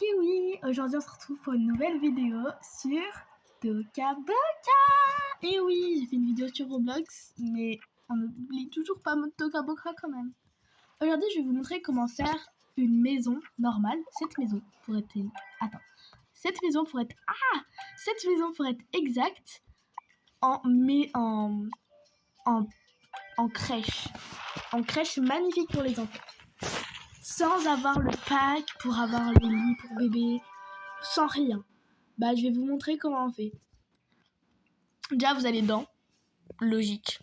Kiwi. Aujourd'hui on se retrouve pour une nouvelle vidéo sur Toca Boca. Et oui, j'ai fait une vidéo sur Roblox, mais on n'oublie toujours pas Toca Boca quand même. Aujourd'hui je vais vous montrer comment faire une maison normale. Cette maison pour être exacte en crèche. En crèche magnifique pour les enfants. Sans avoir le pack pour avoir le lit pour bébé, sans rien. Je vais vous montrer comment on fait. Déjà, vous allez dedans. Logique.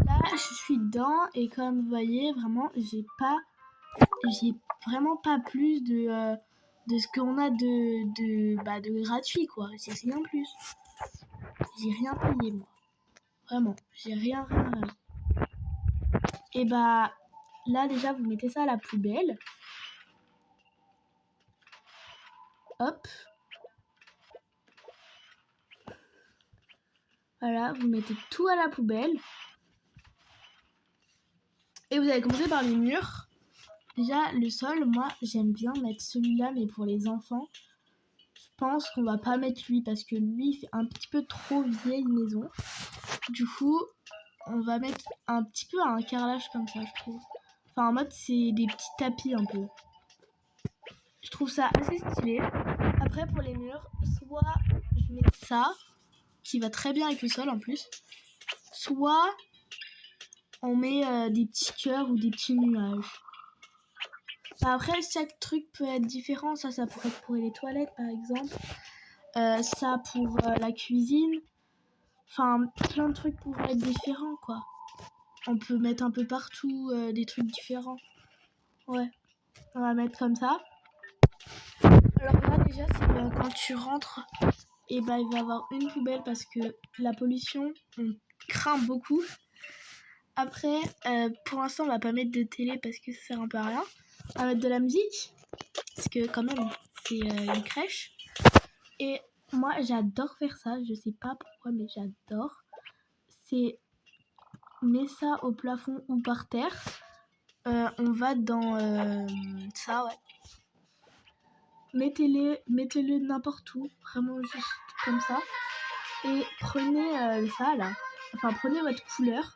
Là, je suis dedans et comme vous voyez, vraiment, j'ai vraiment pas plus de ce qu'on a de gratuit, quoi. J'ai rien plus. J'ai rien payé, moi. Vraiment, j'ai rien. Et là, déjà, vous mettez ça à la poubelle. Hop. Voilà, vous mettez tout à la poubelle. Et vous allez commencer par les murs. Déjà, le sol, moi, j'aime bien mettre celui-là, mais pour les enfants, je pense qu'on va pas mettre lui parce que lui, il fait un petit peu trop vieille maison. Du coup, on va mettre un petit peu un carrelage comme ça, je trouve. Enfin, en mode, c'est des petits tapis un peu. Je trouve ça assez stylé. Après, pour les murs, soit je mets ça, qui va très bien avec le sol en plus, soit on met des petits cœurs ou des petits nuages. Après, chaque truc peut être différent. Ça pourrait être pour les toilettes, par exemple. Ça pour la cuisine. Enfin, plein de trucs pourraient être différents, quoi. On peut mettre un peu partout des trucs différents. Ouais, on va mettre comme ça. Alors là, déjà, c'est quand tu rentres, il va y avoir une poubelle parce que la pollution, on craint beaucoup. Après, pour l'instant, on va pas mettre de télé parce que ça sert un peu à rien. On va mettre de la musique parce que quand même, c'est une crèche. Et moi, j'adore faire ça. Je sais pas pourquoi, mais j'adore. C'est mets ça au plafond ou par terre. On va dans ça, ouais. Mettez-le n'importe où, vraiment juste comme ça. Et prenez ça là. Enfin, prenez votre couleur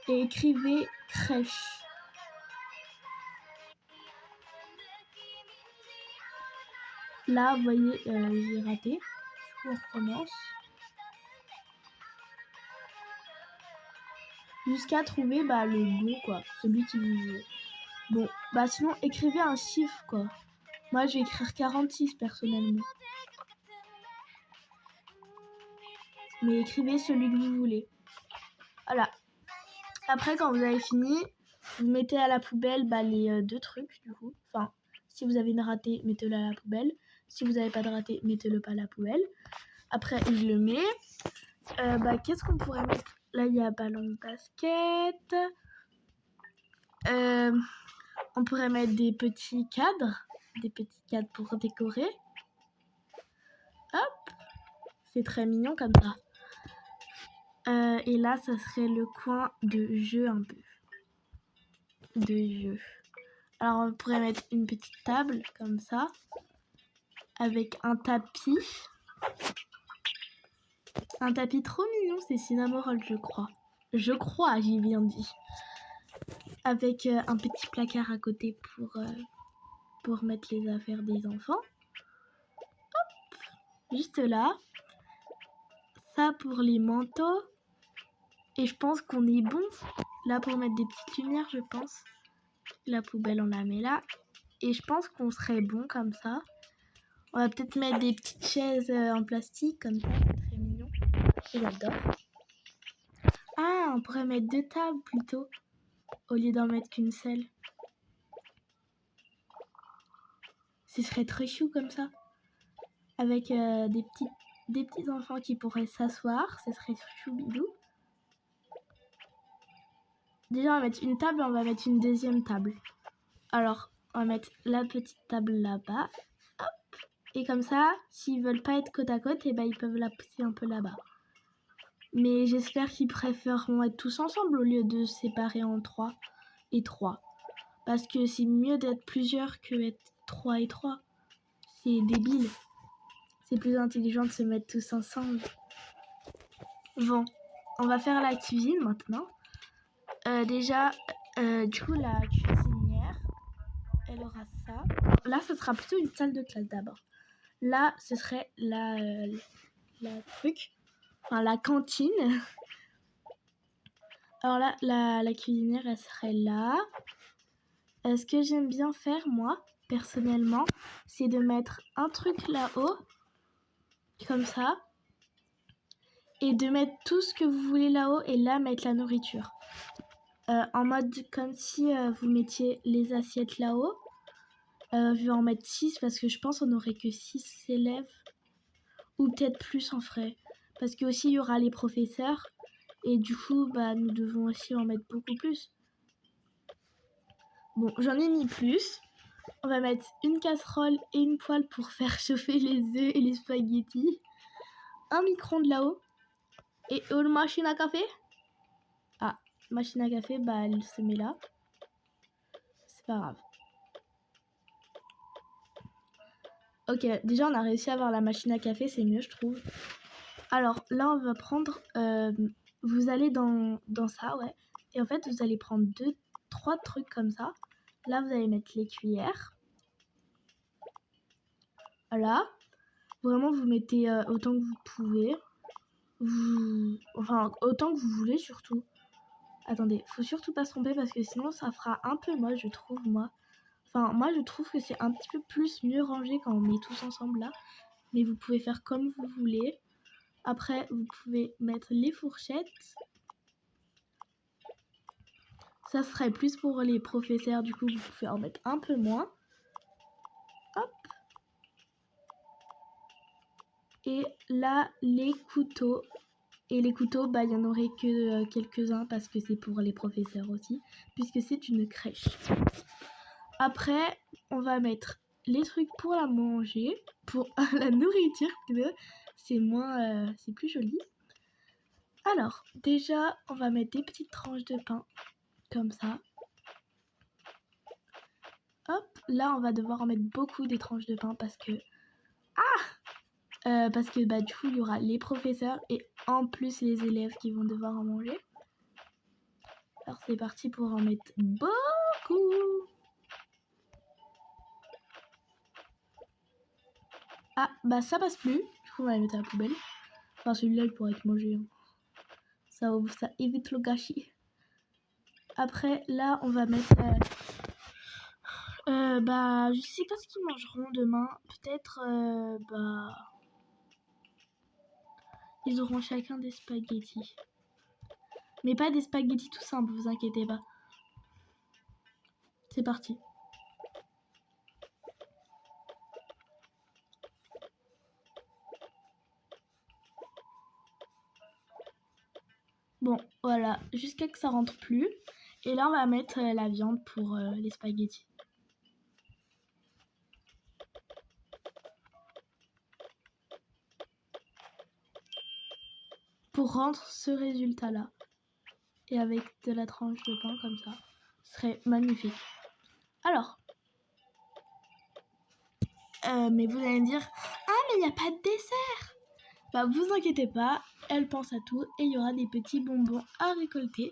et écrivez crèche. Là, vous voyez, j'ai raté. On recommence. Jusqu'à trouver le bon, quoi. Celui qui vous veut. Bon, sinon, écrivez un chiffre, quoi. Moi, je vais écrire 46, personnellement. Mais écrivez celui que vous voulez. Voilà. Après, quand vous avez fini, vous mettez à la poubelle les deux trucs, du coup. Enfin, si vous avez une ratée, mettez-le à la poubelle. Si vous n'avez pas de ratée, mettez-le pas à la poubelle. Après, je le mets. Qu'est-ce qu'on pourrait mettre? Là, il y a ballon de basket. On pourrait mettre des petits cadres. Des petits cadres pour décorer. Hop. C'est très mignon comme ça. Et là, ça serait le coin de jeu un peu. De jeu. Alors, on pourrait mettre une petite table comme ça. Avec un tapis. Un tapis trop mignon, c'est Cinnamoroll, je crois. Je crois, j'ai bien dit. Avec un petit placard à côté pour mettre les affaires des enfants. Hop, juste là. Ça pour les manteaux. Et je pense qu'on est bon. Là pour mettre des petites lumières, je pense. La poubelle, on la met là. Et je pense qu'on serait bon comme ça. On va peut-être mettre des petites chaises en plastique comme ça. C'est très mignon. J'adore. Ah, on pourrait mettre 2 tables plutôt. Au lieu d'en mettre qu'une seule. Ce serait très chou comme ça. Avec des petits enfants qui pourraient s'asseoir. Ce serait chou bidou. Déjà, on va mettre une table et on va mettre une deuxième table. Alors, on va mettre la petite table là-bas. Hop. Et comme ça, s'ils veulent pas être côte à côte, ils peuvent la pousser un peu là-bas. Mais j'espère qu'ils préféreront être tous ensemble au lieu de séparer en 3 et 3. Parce que c'est mieux d'être plusieurs que être 3 et 3. C'est débile. C'est plus intelligent de se mettre tous ensemble. Bon, on va faire la cuisine maintenant. Déjà, du coup, la cuisinière, elle aura ça. Là, ce sera plutôt une salle de classe d'abord. Là, ce serait la cantine. Alors là, la cuisinière, elle serait là. Ce que j'aime bien faire, moi, personnellement, c'est de mettre un truc là-haut, comme ça, et de mettre tout ce que vous voulez là-haut, et là, mettre la nourriture. En mode comme si vous mettiez les assiettes là-haut. Je vais en mettre 6 parce que je pense qu'on n'aurait que 6 élèves. Ou peut-être plus en vrai. Parce que aussi il y aura les professeurs. Et du coup, bah, nous devons aussi en mettre beaucoup plus. Bon, j'en ai mis plus. On va mettre une casserole et une poêle pour faire chauffer les œufs et les spaghettis. Un micro-ondes là-haut. Et une machine à café. Ah, machine à café, bah elle se met là. C'est pas grave. Ok, déjà on a réussi à avoir la machine à café, c'est mieux je trouve. Alors là on va prendre, vous allez dans ça, ouais. Et en fait vous allez prendre 3 trucs comme ça. Là vous allez mettre les cuillères. Voilà. Vraiment vous mettez autant que vous pouvez. Enfin autant que vous voulez surtout. Attendez, faut surtout pas se tromper parce que sinon ça fera un peu moche je trouve moi. Enfin moi je trouve que c'est un petit peu plus mieux rangé quand on met tous ensemble là. Mais vous pouvez faire comme vous voulez. Après, vous pouvez mettre les fourchettes. Ça serait plus pour les professeurs, du coup, vous pouvez en mettre un peu moins. Hop. Et là, les couteaux. Et les couteaux, bah, il n'y en aurait que quelques-uns parce que c'est pour les professeurs aussi, puisque c'est une crèche. Après, on va mettre les trucs pour la manger, pour la nourriture, c'est plus joli. Alors, déjà, on va mettre des petites tranches de pain, comme ça. Hop, là, on va devoir en mettre beaucoup des tranches de pain parce que... parce que, bah, du coup, il y aura les professeurs et en plus les élèves qui vont devoir en manger. Alors, c'est parti pour en mettre beaucoup. Ah, bah, ça passe plus. Du coup, on va les mettre à la poubelle. Enfin, celui-là, il pourrait être mangé. Hein. Ça évite le gâchis. Après, là, on va mettre... bah, je sais pas ce qu'ils mangeront demain. Peut-être, bah... Ils auront chacun des spaghettis. Mais pas des spaghettis tout simples, vous inquiétez pas. C'est parti. Bon, voilà, jusqu'à que ça rentre plus. Et là, on va mettre la viande pour les spaghettis. Pour rendre ce résultat-là. Et avec de la tranche de pain comme ça, ce serait magnifique. Alors, mais vous allez me dire, ah mais il n'y a pas de dessert. Bah vous inquiétez pas, elle pense à tout et il y aura des petits bonbons à récolter.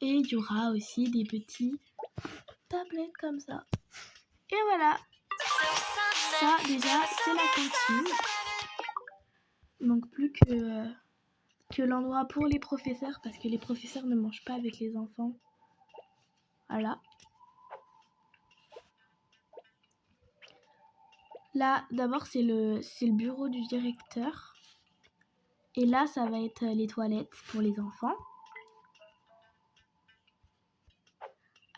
Et il y aura aussi des petits tablettes comme ça. Et voilà. Ça déjà c'est la cantine. Il manque plus que l'endroit pour les professeurs parce que les professeurs ne mangent pas avec les enfants. Voilà. Là, d'abord, c'est le bureau du directeur. Et là, ça va être les toilettes pour les enfants.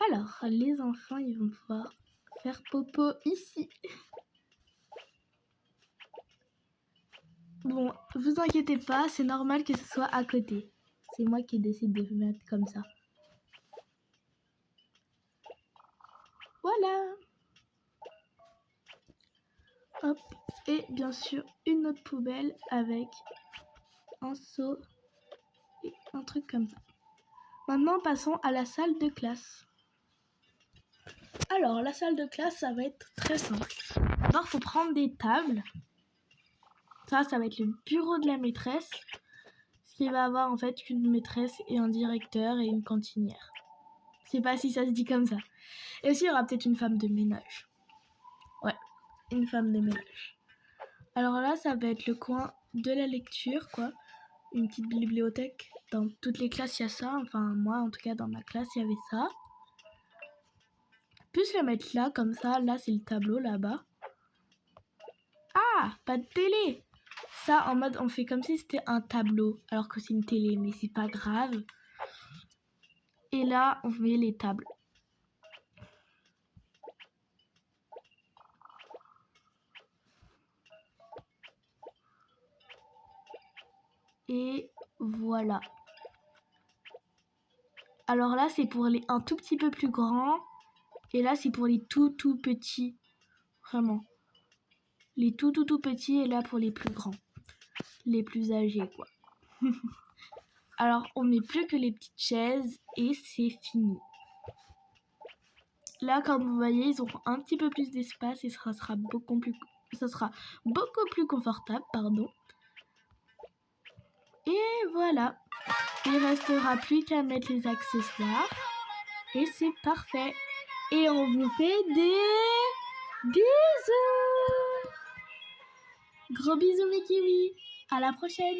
Alors, les enfants, ils vont pouvoir faire popo ici. Bon, vous inquiétez pas, c'est normal que ce soit à côté. C'est moi qui décide de mettre comme ça. Voilà. Hop. Et bien sûr, une autre poubelle avec un seau et un truc comme ça. Maintenant, passons à la salle de classe. Alors, la salle de classe, ça va être très simple. D'abord, il faut prendre des tables. Ça va être le bureau de la maîtresse. Ce qui va avoir en fait une maîtresse et un directeur et une cantinière. Je sais pas si ça se dit comme ça. Et aussi, il y aura peut-être une femme de ménage. Ouais, une femme de ménage. Alors là, ça va être le coin de la lecture, quoi. Une petite bibliothèque. Dans toutes les classes, il y a ça. Enfin, moi, en tout cas, dans ma classe, il y avait ça. Plus le mettre là, comme ça. Là, c'est le tableau, là-bas. Ah, pas de télé. Ça, en mode, on fait comme si c'était un tableau, alors que c'est une télé, mais c'est pas grave. Et là, on met les tables. Et voilà. Alors là, c'est pour les un tout petit peu plus grands. Et là, c'est pour les tout petits. Vraiment. Les tout petits et là pour les plus grands. Les plus âgés, quoi. Alors, on met plus que les petites chaises et c'est fini. Là, comme vous voyez, ils auront un petit peu plus d'espace et ça sera beaucoup plus confortable, pardon. Et voilà. Il restera plus qu'à mettre les accessoires. Et c'est parfait. Et on vous fait des bisous. Gros bisous mes kiwis. À la prochaine.